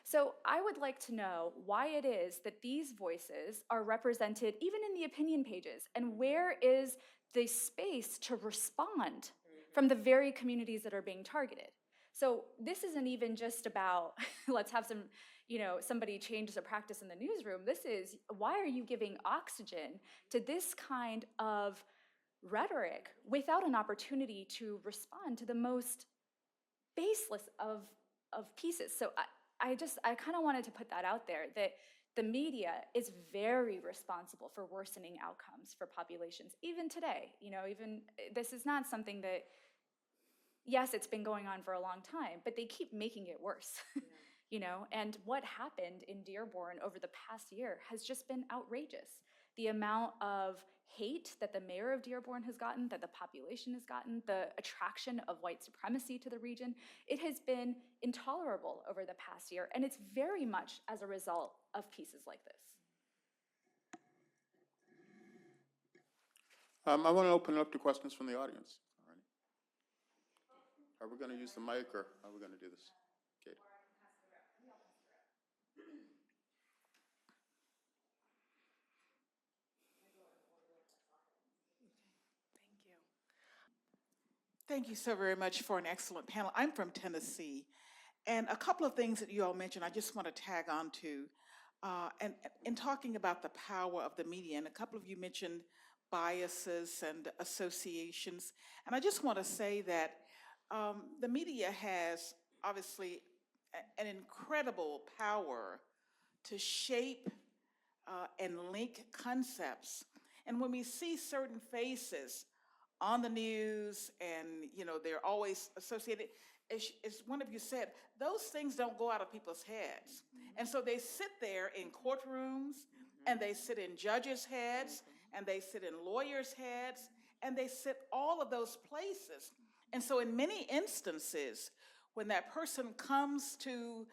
So I would like to know why it is that these voices are represented even in the opinion pages, and where is the space to respond from the very communities that are being targeted? So this isn't even just about, let's have some, somebody change a practice in the newsroom. This is, why are you giving oxygen to this kind of rhetoric without an opportunity to respond to the most baseless of pieces? So I kind of wanted to put that out there, that the media is very responsible for worsening outcomes for populations, even today. Even this is not something that, yes, it's been going on for a long time, but they keep making it worse. Yeah. And what happened in Dearborn over the past year has just been outrageous. The amount of hate that the mayor of Dearborn has gotten, that the population has gotten, the attraction of white supremacy to the region, it has been intolerable over the past year, and it's very much as a result of pieces like this. I want to open it up to questions from the audience. All right. Are we going to use the mic, or are we going to do this? Katie. Thank you so very much for an excellent panel. I'm from Tennessee, and a couple of things that you all mentioned I just want to tag on to. And in talking about the power of the media, and a couple of you mentioned biases and associations, and I just want to say that the media has obviously an incredible power to shape and link concepts. And when we see certain faces on the news and, you know, they're always associated, as one of you said, those things don't go out of people's heads. And so they sit there in courtrooms, and they sit in judges' heads, and they sit in lawyers' heads, and they sit all of those places. And so in many instances, when that person comes to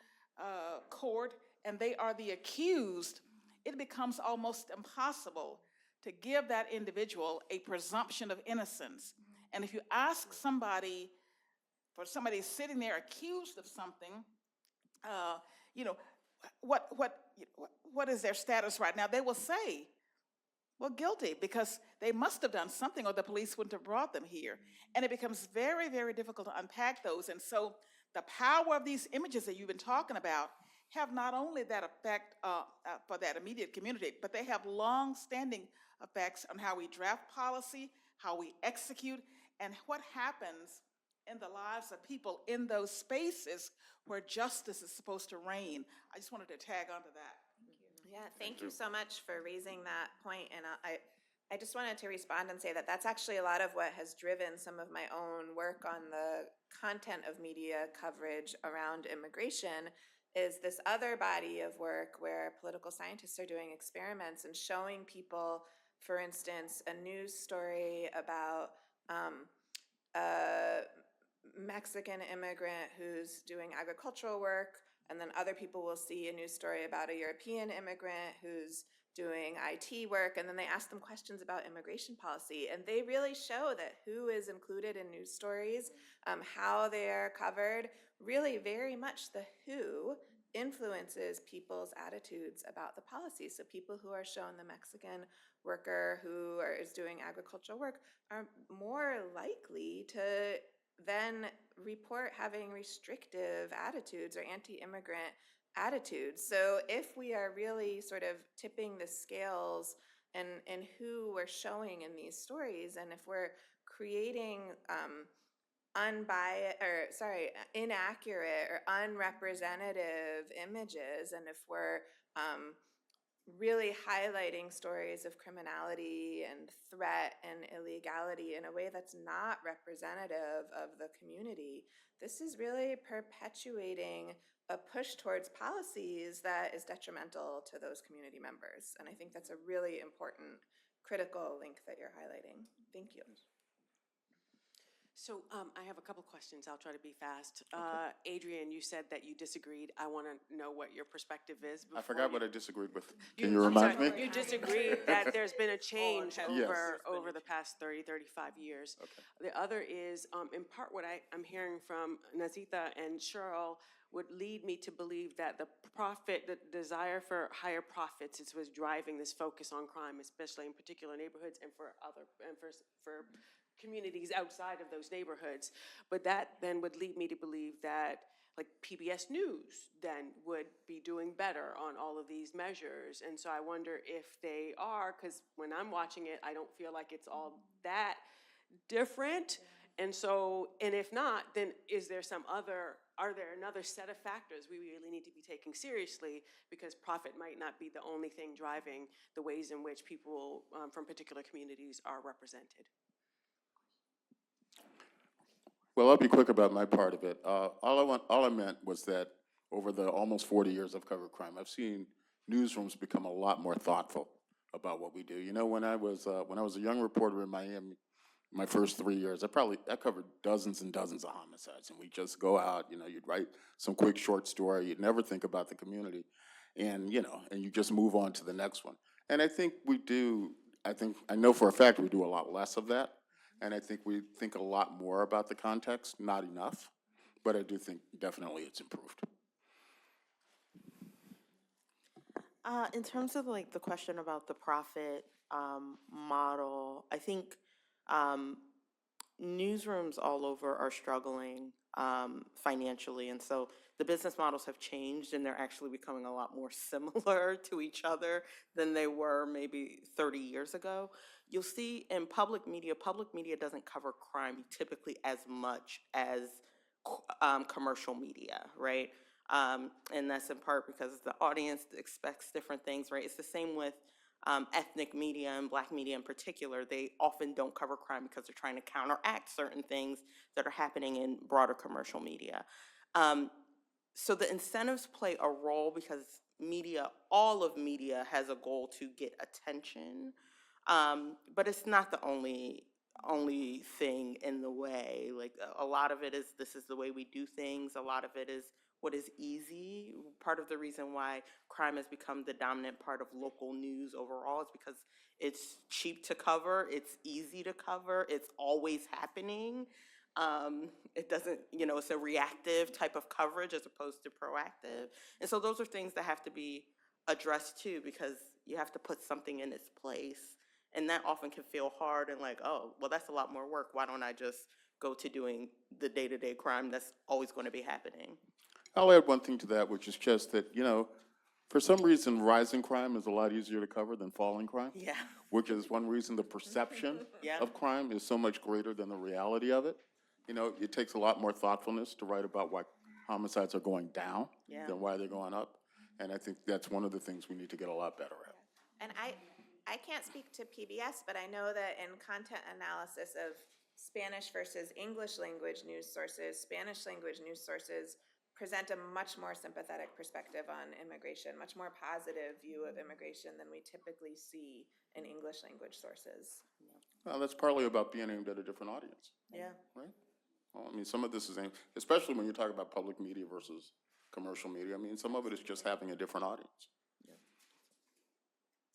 court and they are the accused, it becomes almost impossible to give that individual a presumption of innocence. And if you ask somebody, for somebody sitting there accused of something, you know, what is their status right now? They will say, well, guilty, because they must have done something or the police wouldn't have brought them here. And it becomes very, very difficult to unpack those. And so the power of these images that you've been talking about have not only that effect for that immediate community, but they have long-standing effects on how we draft policy, how we execute, and what happens in the lives of people in those spaces where justice is supposed to reign. I just wanted to tag onto that. Yeah, thank you so much for raising that point. And I just wanted to respond and say that that's actually a lot of what has driven some of my own work on the content of media coverage around immigration, is this other body of work where political scientists are doing experiments and showing people, for instance, a news story about a Mexican immigrant who's doing agricultural work, and then other people will see a news story about a European immigrant who's doing IT work, and then they ask them questions about immigration policy, and they really show that who is included in news stories, how they're covered, really very much the who influences people's attitudes about the policy. So people who are shown the Mexican worker who is doing agricultural work are more likely to then report having restrictive attitudes or anti-immigrant attitudes. So if we are really sort of tipping the scales in who we're showing in these stories, and if we're creating inaccurate or unrepresentative images, and if we're really highlighting stories of criminality and threat and illegality in a way that's not representative of the community, this is really perpetuating a push towards policies that is detrimental to those community members. And I think that's a really important, critical link that you're highlighting. Thank you. So I have a couple questions. I'll try to be fast. Adrian, you said that you disagreed. I want to know what your perspective is. I forgot what I disagreed with. Can you remind me? You disagreed that there's been a change Yes. over the past 30, 35 years. Okay. The other is, in part, what I'm hearing from Nazita and Cheryl would lead me to believe that the desire for higher profits is what's driving this focus on crime, especially in particular neighborhoods and for communities outside of those neighborhoods. But that then would lead me to believe that like PBS News then would be doing better on all of these measures. And so I wonder if they are, because when I'm watching it, I don't feel like it's all that different. And so, and if not, then are there another set of factors we really need to be taking seriously, because profit might not be the only thing driving the ways in which people from particular communities are represented. Well, I'll be quick about my part of it. All I meant was that over the almost 40 years I've covered crime, I've seen newsrooms become a lot more thoughtful about what we do. You know, when I was a young reporter in Miami, my first 3 years, I covered dozens and dozens of homicides, and we just go out. You know, you'd write some quick short story. You'd never think about the community, and you just move on to the next one. And I think we do. I know for a fact we do a lot less of that. And I think we think a lot more about the context, not enough, but I do think definitely it's improved. In terms of like the question about the profit model, I think newsrooms all over are struggling financially. And so the business models have changed and they're actually becoming a lot more similar to each other than they were maybe 30 years ago. You'll see in public media doesn't cover crime typically as much as commercial media, right? And that's in part because the audience expects different things, right? It's the same with ethnic media and Black media in particular. They often don't cover crime because they're trying to counteract certain things that are happening in broader commercial media. So the incentives play a role because media, all of media has a goal to get attention, but it's not the only thing in the way. Like a lot of it is, this is the way we do things. A lot of it is what is easy. Part of the reason why crime has become the dominant part of local news overall is because it's cheap to cover, it's easy to cover, it's always happening. It doesn't, it's a reactive type of coverage as opposed to proactive. And so those are things that have to be addressed too, because you have to put something in its place. And that often can feel hard and like, oh, well, that's a lot more work. Why don't I just go to doing the day-to-day crime that's always going to be happening? I'll add one thing to that, which is just that, for some reason, rising crime is a lot easier to cover than falling crime. Yeah. Which is one reason the perception Yeah. of crime is so much greater than the reality of it. It takes a lot more thoughtfulness to write about why homicides are going down than why they're going up. And I think that's one of the things we need to get a lot better at. And I can't speak to PBS, but I know that in content analysis of Spanish versus English language news sources, Spanish language news sources present a much more sympathetic perspective on immigration, much more positive view of immigration than we typically see in English language sources. Well, that's partly about being aimed at a different audience. Yeah. Right? Well, some of this is aimed, especially when you talk about public media versus commercial media. Some of it is just having a different audience.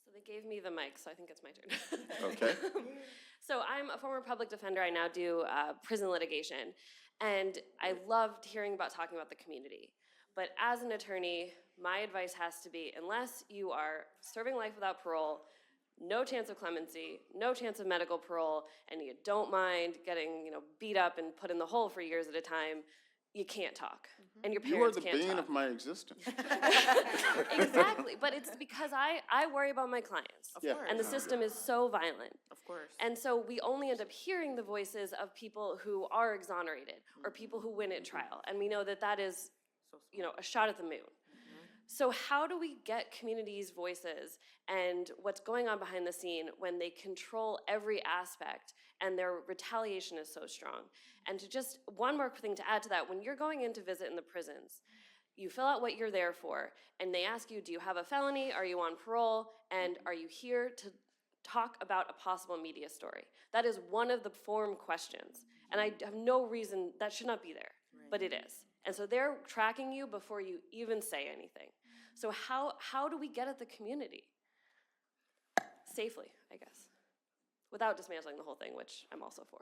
So they gave me the mic, so I think it's my turn. Okay. So I'm a former public defender. I now do prison litigation. And I loved hearing talking about the community. But as an attorney, my advice has to be, unless you are serving life without parole, no chance of clemency, no chance of medical parole, and you don't mind getting beat up and put in the hole for years at a time, you can't talk. And your parents can't talk. You are the bane of my existence. Exactly, but it's because I worry about my clients. Of course. And the system is so violent. Of course. And so we only end up hearing the voices of people who are exonerated or people who win at trial. And we know that is, a shot at the moon. So how do we get communities' voices and what's going on behind the scene when they control every aspect and their retaliation is so strong? And to just, one more thing to add to that, when you're going in to visit in the prisons, you fill out what you're there for, and they ask you, do you have a felony? Are you on parole? And are you here to talk about a possible media story? That is one of the form questions. And I have no reason, that should not be there, but it is. And so they're tracking you before you even say anything. So how do we get at the community? Safely, I guess. Without dismantling the whole thing, which I'm also for.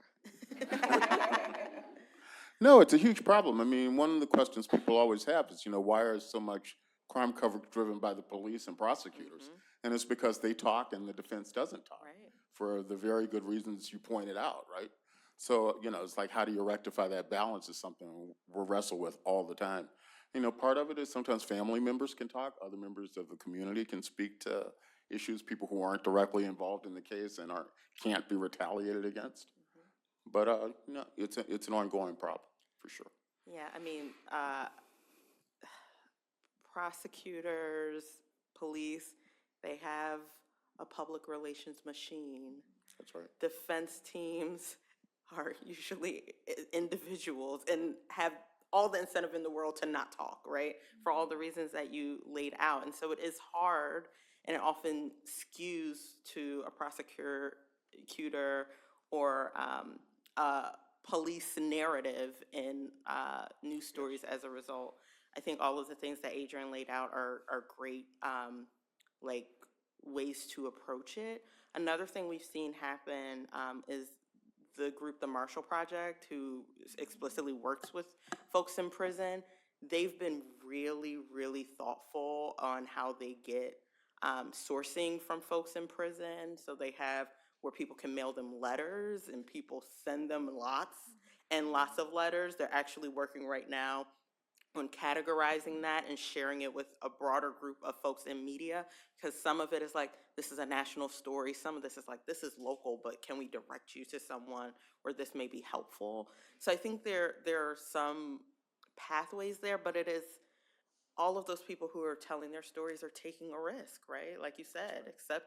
No, it's a huge problem. One of the questions people always have is, why is so much crime coverage driven by the police and prosecutors? And it's because they talk and the defense doesn't talk. Right. For the very good reasons you pointed out, right? So, it's like, how do you rectify that balance is something we wrestle with all the time. Part of it is sometimes family members can talk, other members of the community can speak to issues, people who aren't directly involved in the case and can't be retaliated against. But, it's an ongoing problem, for sure. Yeah, prosecutors, police, they have a public relations machine. That's right. Defense teams are usually individuals and have all the incentive in the world to not talk, right? For all the reasons that you laid out. And so it is hard, and it often skews to a prosecutor or a police narrative in news stories as a result. I think all of the things that Adrian laid out are great ways to approach it. Another thing we've seen happen is the group, the Marshall Project, who explicitly works with folks in prison. They've been really, really thoughtful on how they get sourcing from folks in prison. So they have where people can mail them letters and people send them lots and lots of letters. They're actually working right now on categorizing that and sharing it with a broader group of folks in media, because some of it is like, this is a national story. Some of this is like, this is local, but can we direct you to someone where this may be helpful? So I think there are some pathways there, but it is all of those people who are telling their stories are taking a risk, right? Like you said, except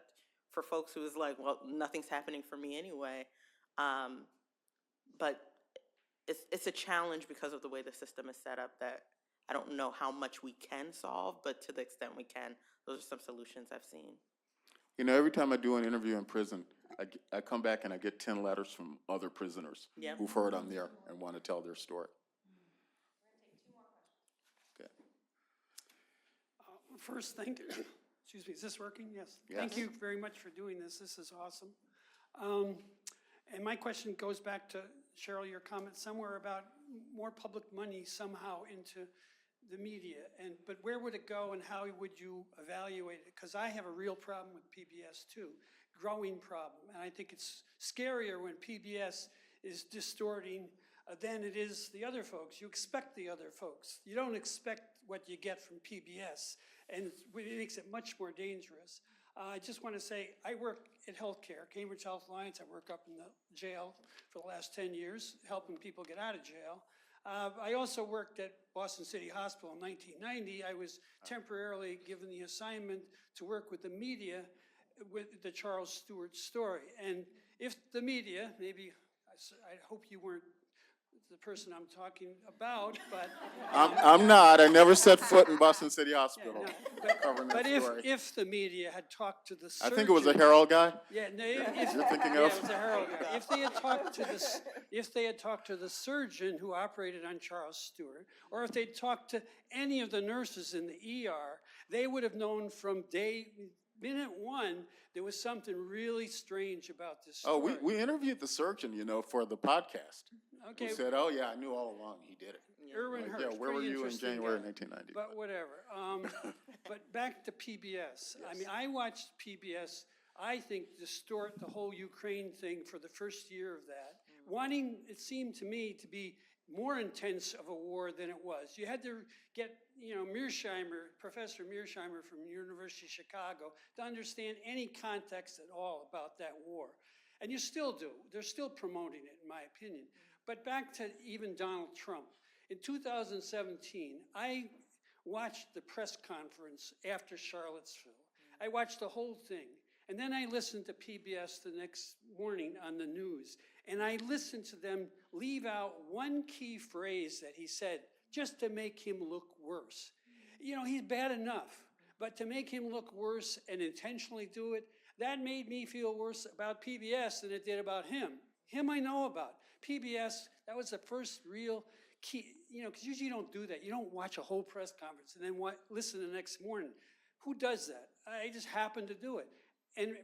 for folks who is like, well, nothing's happening for me anyway. But it's a challenge because of the way the system is set up that I don't know how much we can solve, but to the extent we can, those are some solutions I've seen. You know, every time I do an interview in prison, I come back and I get 10 letters from other prisoners Yep. who've heard I'm there and want to tell their story. Okay. First, thank you. Excuse me, is this working? Yes. Yes. Thank you very much for doing this. This is awesome. And my question goes back to, Cheryl, your comment somewhere about more public money somehow into the media. But where would it go and how would you evaluate it? Because I have a real problem with PBS too, growing problem. And I think it's scarier when PBS is distorting than it is the other folks. You expect the other folks. You don't expect what you get from PBS, and it makes it much more dangerous. I just want to say, I work in healthcare, Cambridge Health Alliance. I work up in the jail for the last 10 years, helping people get out of jail. I also worked at Boston City Hospital in 1990. I was temporarily given the assignment to work with the media with the Charles Stewart story. And if the media, maybe, I hope you weren't the person I'm talking about, but... I'm not. I never set foot in Boston City Hospital covering that story. If the media had talked to the surgeon... I think it was a Herald guy. Yeah, no, You're thinking yeah, of? it was a Herald guy. If they had talked to the surgeon who operated on Charles Stewart, or if they'd talked to any of the nurses in the ER, they would have known from minute one, there was something really strange about this story. Oh, we interviewed the surgeon, you know, for the podcast. Okay. Who said, oh, yeah, I knew all along he did it. Irwin Like, Hirsch, yeah, where were pretty you in interesting January guy. 1990? But whatever. But back to PBS. I mean, I watched PBS, I think, distort the whole Ukraine thing for the first year of that, wanting, it seemed to me, to be more intense of a war than it was. You had to get, you know, Professor Mearsheimer from University of Chicago to understand any context at all about that war. And you still do. They're still promoting it, in my opinion. But back to even Donald Trump. In 2017, I watched the press conference after Charlottesville. I watched the whole thing. And then I listened to PBS the next morning on the news. And I listened to them leave out one key phrase that he said, just to make him look worse. You know, he's bad enough. But to make him look worse and intentionally do it, that made me feel worse about PBS than it did about him. Him I know about. PBS, that was the first real key, you know, because usually you don't do that. You don't watch a whole press conference and then listen the next morning. Who does that? I just happened to do it. And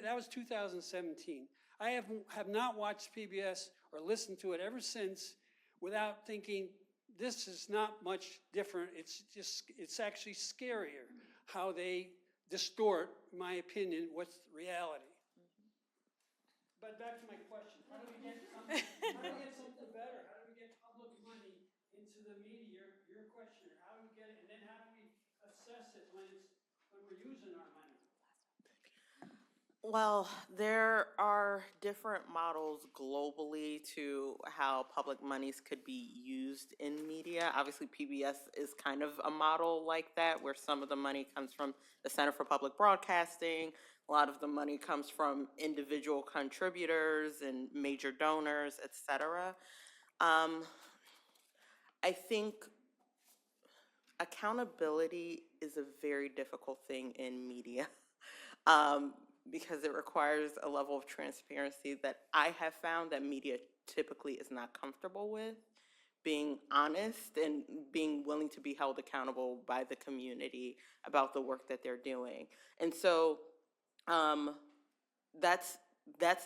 that was 2017. I have not watched PBS or listened to it ever since without thinking, this is not much different. It's actually scarier how they distort, in my opinion, what's reality. But back to my question, how do we get something better? How do we get public money into the media? Your question, how do we get it? And then how do we assess it when we're using our money? Well, there are different models globally to how public monies could be used in media. Obviously, PBS is kind of a model like that, where some of the money comes from the Center for Public Broadcasting. A lot of the money comes from individual contributors and major donors, et cetera. I think accountability is a very difficult thing in media. Because it requires a level of transparency that I have found that media typically is not comfortable with, being honest and being willing to be held accountable by the community about the work that they're doing. And so that's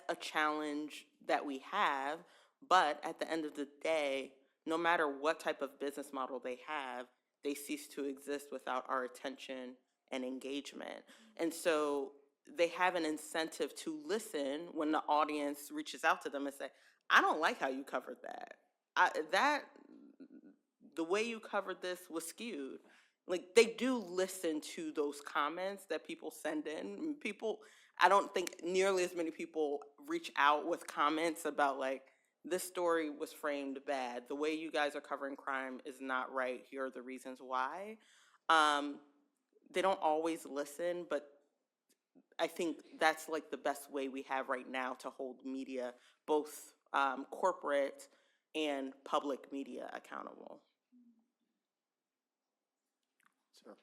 a challenge that we have, but at the end of the day, no matter what type of business model they have, they cease to exist without our attention and engagement. And so they have an incentive to listen when the audience reaches out to them and say, I don't like how you covered that. the way you covered this was skewed. Like, they do listen to those comments that people send in. People, I don't think nearly as many people reach out with comments about, like, this story was framed bad. The way you guys are covering crime is not right. Here are the reasons why. They don't always listen, but I think that's like the best way we have right now to hold media, both corporate and public media, accountable. Sir.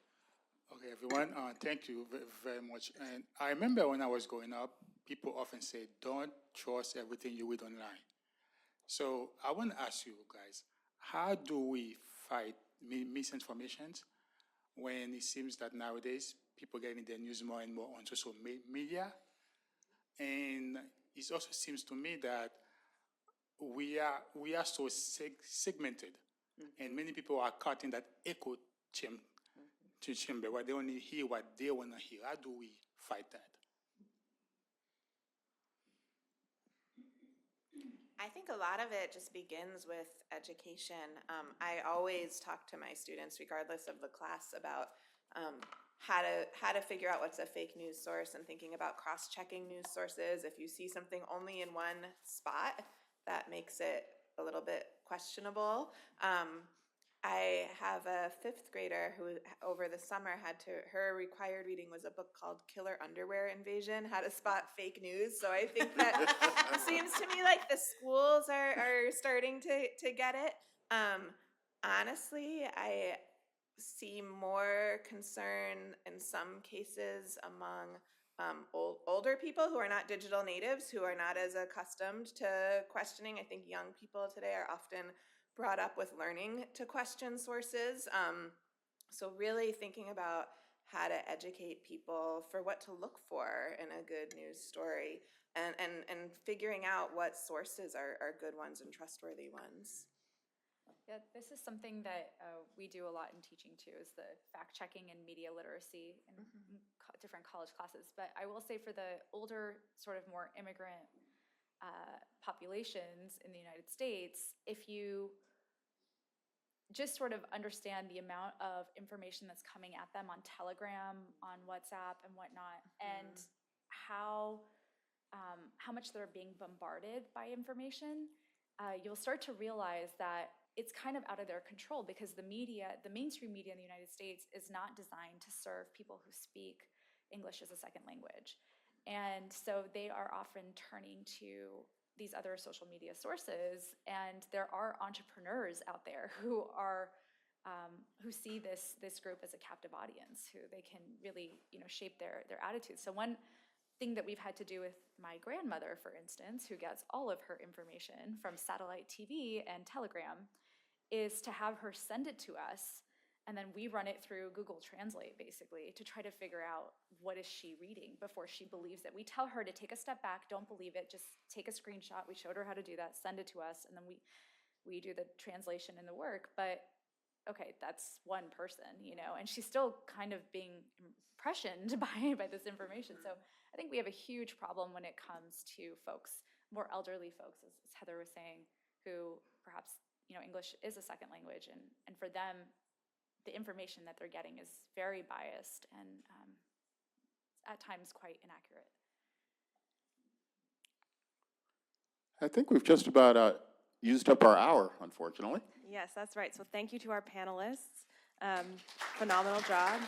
Okay, everyone, thank you very much. And I remember when I was growing up, people often say, don't trust everything you read online. So I want to ask you guys, how do we fight misinformation when it seems that nowadays people are getting their news more and more on social media? And it also seems to me that we are so segmented, and many people are caught in that echo chamber where they only hear what they want to hear. How do we fight that? I think a lot of it just begins with education. I always talk to my students, regardless of the class, about how to figure out what's a fake news source and thinking about cross-checking news sources. If you see something only in one spot, that makes it a little bit questionable. I have a 5th grader who over the summer her required reading was a book called Killer Underwear Invasion, How to Spot Fake News. So I think that seems to me like the schools are starting to get it. Honestly, I see more concern in some cases among older people who are not digital natives, who are not as accustomed to questioning. I think young people today are often brought up with learning to question sources. So really thinking about how to educate people for what to look for in a good news story, and figuring out what sources are good ones and trustworthy ones. Yeah, this is something that we do a lot in teaching too, is the fact-checking and media literacy in different college classes. But I will say for the older, sort of more immigrant populations in the United States, if you just sort of understand the amount of information that's coming at them on Telegram, on WhatsApp and whatnot, and how much they're being bombarded by information, you'll start to realize that it's kind of out of their control, because the mainstream media in the United States is not designed to serve people who speak English as a second language. And so they are often turning to these other social media sources, and there are entrepreneurs out there who see this group as a captive audience, who they can really shape their attitudes. So one thing that we've had to do with my grandmother, for instance, who gets all of her information from satellite TV and Telegram, is to have her send it to us, and then we run it through Google Translate, basically, to try to figure out what is she reading before she believes it. We tell her to take a step back, don't believe it, just take a screenshot. We showed her how to do that, send it to us, and then we do the translation and the work. But okay, that's one person, and she's still kind of being impressioned by this information. So I think we have a huge problem when it comes to folks, more elderly folks, as Heather was saying, who perhaps English is a second language, and for them, the information that they're getting is very biased and at times quite inaccurate. I think we've just about used up our hour, unfortunately. Yes, that's right. So thank you to our panelists. Phenomenal job.